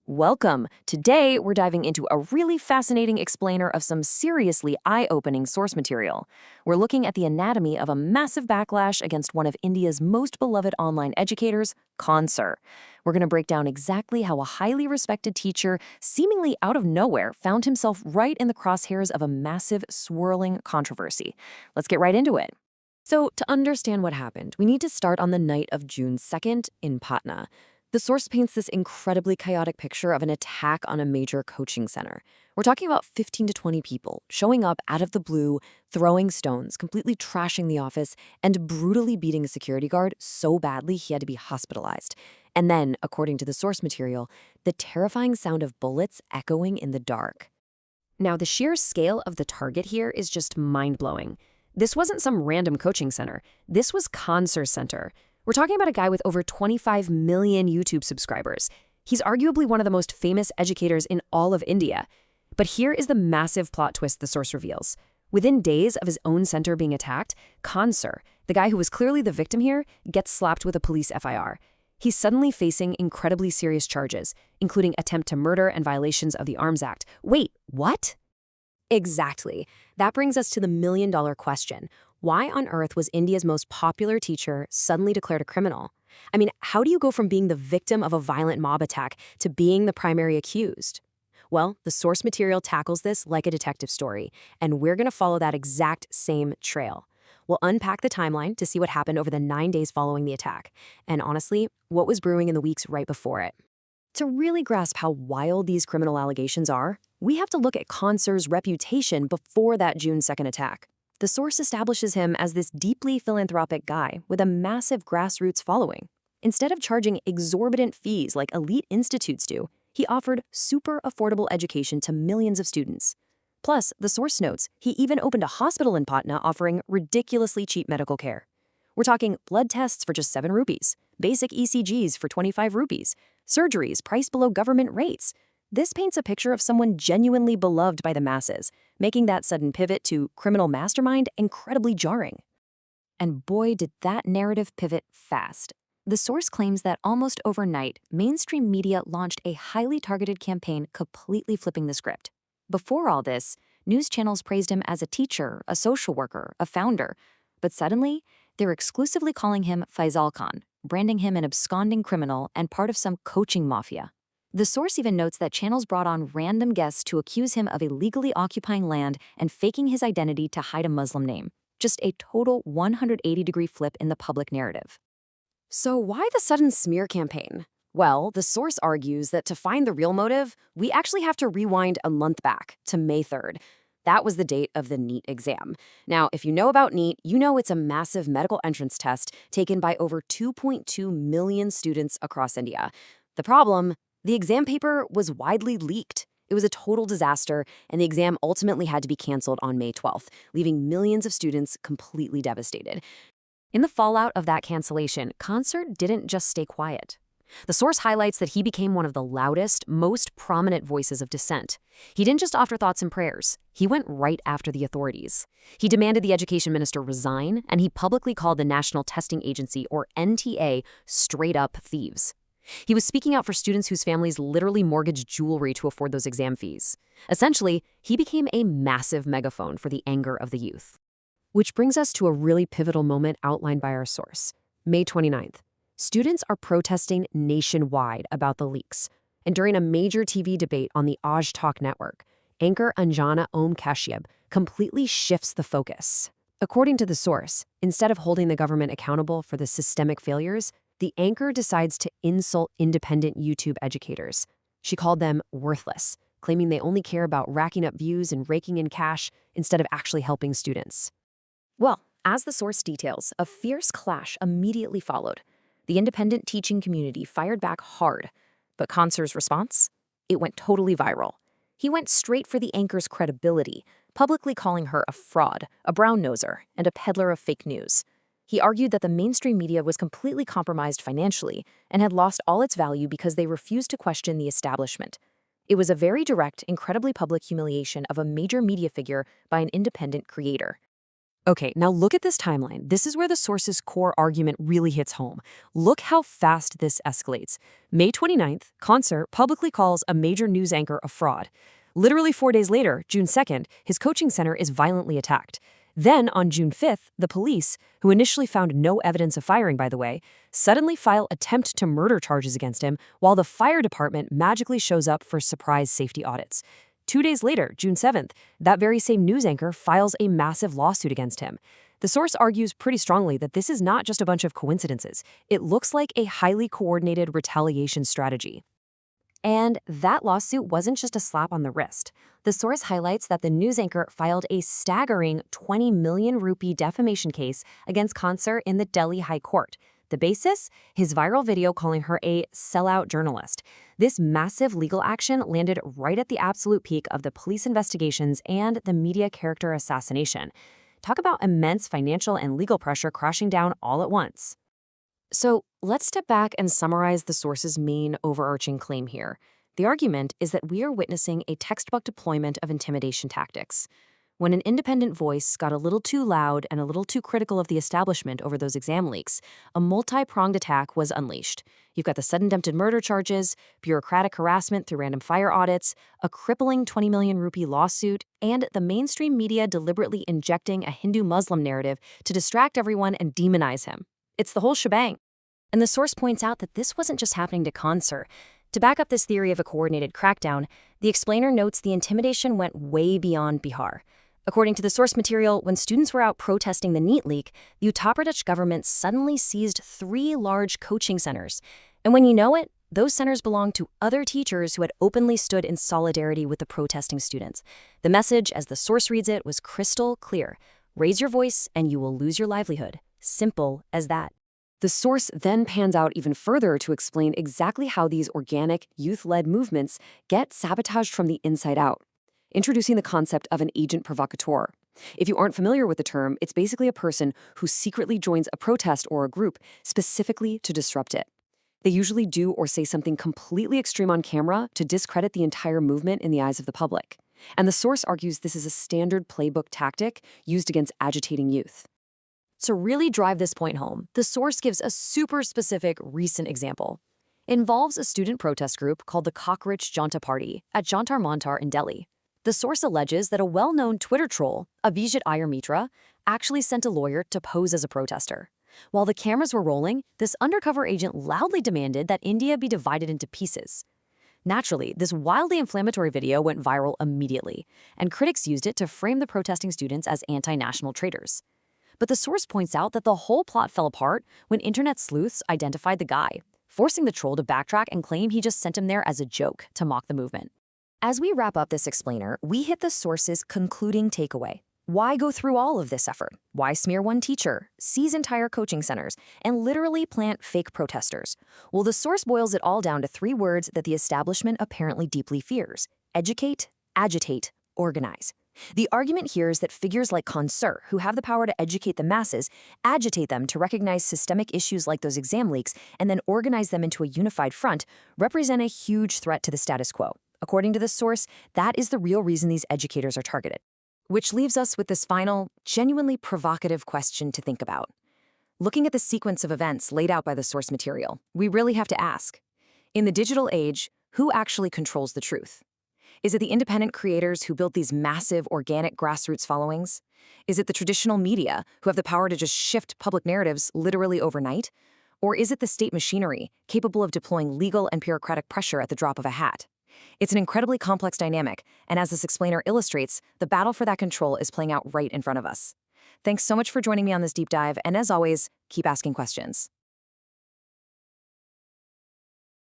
Welcome. Today, we're diving into a really fascinating explainer of some seriously eye-opening source material. We're looking at the anatomy of a massive backlash against one of India's most beloved online educators, Khan Sir. We're going to break down exactly how a highly respected teacher, seemingly out of nowhere, found himself right in the crosshairs of a massive, swirling controversy. Let's get right into it. So, to understand what happened, we need to start on the night of June 2nd in Patna. The source paints this incredibly chaotic picture of an attack on a major coaching center. We're talking about 15 to 20 people showing up out of the blue, throwing stones, completely trashing the office, and brutally beating a security guard so badly he had to be hospitalized. And then, according to the source material, the terrifying sound of bullets echoing in the dark. Now, the sheer scale of the target here is just mind-blowing. This wasn't some random coaching center. This was Cancer Center. We're talking about a guy with over 25 million YouTube subscribers. He's arguably one of the most famous educators in all of India. But here is the massive plot twist the source reveals. Within days of his own center being attacked, Cancer, the guy who was clearly the victim here, gets slapped with a police FIR. He's suddenly facing incredibly serious charges, including attempt to murder and violations of the Arms Act. Wait, what? Exactly. That brings us to the million-dollar question. Why on earth was India's most popular teacher suddenly declared a criminal? I mean, how do you go from being the victim of a violent mob attack to being the primary accused? Well, the source material tackles this like a detective story, and we're going to follow that exact same trail. We'll unpack the timeline to see what happened over the 9 days following the attack, and honestly, what was brewing in the weeks right before it. To really grasp how wild these criminal allegations are, we have to look at Cancer's reputation before that June 2nd attack. The source establishes him as this deeply philanthropic guy with a massive grassroots following. Instead of charging exorbitant fees like elite institutes do, he offered super affordable education to millions of students. Plus, the source notes, he even opened a hospital in Patna offering ridiculously cheap medical care. We're talking blood tests for just 7 rupees, basic ECGs for 25 rupees, surgeries priced below government rates. This paints a picture of someone genuinely beloved by the masses, making that sudden pivot to criminal mastermind incredibly jarring. And boy, did that narrative pivot fast. The source claims that almost overnight, mainstream media launched a highly targeted campaign completely flipping the script. Before all this, news channels praised him as a teacher, a social worker, a founder. But suddenly, they're exclusively calling him Faisal Khan, branding him an absconding criminal and part of some coaching mafia. The source even notes that channels brought on random guests to accuse him of illegally occupying land and faking his identity to hide a Muslim name. Just a total 180-degree flip in the public narrative. So why the sudden smear campaign? Well, the source argues that to find the real motive, we actually have to rewind a month back to May 3rd. That was the date of the NEET exam. Now, if you know about NEET, you know it's a massive medical entrance test taken by over 2.2 million students across India. The problem? The exam paper was widely leaked. It was a total disaster, and the exam ultimately had to be canceled on May 12th, leaving millions of students completely devastated. In the fallout of that cancellation, Concert didn't just stay quiet. The source highlights that he became one of the loudest, most prominent voices of dissent. He didn't just offer thoughts and prayers. He went right after the authorities. He demanded the education minister resign, and he publicly called the National Testing Agency, or NTA, straight-up thieves. He was speaking out for students whose families literally mortgaged jewelry to afford those exam fees. Essentially, he became a massive megaphone for the anger of the youth. Which brings us to a really pivotal moment outlined by our source. May 29th. Students are protesting nationwide about the leaks. And during a major TV debate on the Aaj Talk network, anchor Anjana Om Kashyap completely shifts the focus. According to the source, instead of holding the government accountable for the systemic failures, the anchor decides to insult independent YouTube educators. She called them worthless, claiming they only care about racking up views and raking in cash instead of actually helping students. Well, as the source details, a fierce clash immediately followed. The independent teaching community fired back hard, but Concer's response? It went totally viral. He went straight for the anchor's credibility, publicly calling her a fraud, a brown-noser, and a peddler of fake news. He argued that the mainstream media was completely compromised financially and had lost all its value because they refused to question the establishment. It was a very direct, incredibly public humiliation of a major media figure by an independent creator. Okay, now look at this timeline. This is where the source's core argument really hits home. Look how fast this escalates. May 29th, Concert publicly calls a major news anchor a fraud. Literally 4 days later, June 2nd, his coaching center is violently attacked. Then, on June 5th, the police, who initially found no evidence of firing, by the way, suddenly file attempt to murder charges against him, while the fire department magically shows up for surprise safety audits. 2 days later, June 7th, that very same news anchor files a massive lawsuit against him. The source argues pretty strongly that this is not just a bunch of coincidences. It looks like a highly coordinated retaliation strategy. And that lawsuit wasn't just a slap on the wrist. The source highlights that the news anchor filed a staggering 20 million rupee defamation case against Concert in the Delhi High Court. The basis? His viral video calling her a sellout journalist. This massive legal action landed right at the absolute peak of the police investigations and the media character assassination. Talk about immense financial and legal pressure crashing down all at once. So let's step back and summarize the source's main overarching claim here. The argument is that we are witnessing a textbook deployment of intimidation tactics. When an independent voice got a little too loud and a little too critical of the establishment over those exam leaks, a multi-pronged attack was unleashed. You've got the sudden attempted murder charges, bureaucratic harassment through random fire audits, a crippling 20 million rupee lawsuit, and the mainstream media deliberately injecting a Hindu-Muslim narrative to distract everyone and demonize him. It's the whole shebang. And the source points out that this wasn't just happening to Concert. To back up this theory of a coordinated crackdown, the explainer notes the intimidation went way beyond Bihar. According to the source material, when students were out protesting the NEET leak, the Uttar Pradesh government suddenly seized 3 large coaching centers. And when you know it, those centers belonged to other teachers who had openly stood in solidarity with the protesting students. The message, as the source reads it, was crystal clear. Raise your voice and you will lose your livelihood. Simple as that. The source then pans out even further to explain exactly how these organic, youth-led movements get sabotaged from the inside out, introducing the concept of an agent provocateur. If you aren't familiar with the term, it's basically a person who secretly joins a protest or a group specifically to disrupt it. They usually do or say something completely extreme on camera to discredit the entire movement in the eyes of the public. And the source argues this is a standard playbook tactic used against agitating youth. To really drive this point home, the source gives a super specific recent example. It involves a student protest group called the Cockroach Janta Party at Jantar Mantar in Delhi. The source alleges that a well-known Twitter troll, Avijit Iyer Mitra, actually sent a lawyer to pose as a protester. While the cameras were rolling, this undercover agent loudly demanded that India be divided into pieces. Naturally, this wildly inflammatory video went viral immediately, and critics used it to frame the protesting students as anti-national traitors. But the source points out that the whole plot fell apart when internet sleuths identified the guy, forcing the troll to backtrack and claim he just sent him there as a joke to mock the movement. As we wrap up this explainer, we hit the source's concluding takeaway. Why go through all of this effort? Why smear one teacher, seize entire coaching centers, and literally plant fake protesters? Well, the source boils it all down to 3 words that the establishment apparently deeply fears: educate, agitate, organize. The argument here is that figures like Concert, who have the power to educate the masses, agitate them to recognize systemic issues like those exam leaks and then organize them into a unified front, represent a huge threat to the status quo. According to this source, that is the real reason these educators are targeted. Which leaves us with this final, genuinely provocative question to think about. Looking at the sequence of events laid out by the source material, we really have to ask, in the digital age, who actually controls the truth? Is it the independent creators who built these massive organic grassroots followings? Is it the traditional media who have the power to just shift public narratives literally overnight? Or is it the state machinery capable of deploying legal and bureaucratic pressure at the drop of a hat? It's an incredibly complex dynamic, and as this explainer illustrates, the battle for that control is playing out right in front of us. Thanks so much for joining me on this deep dive, and as always, keep asking questions.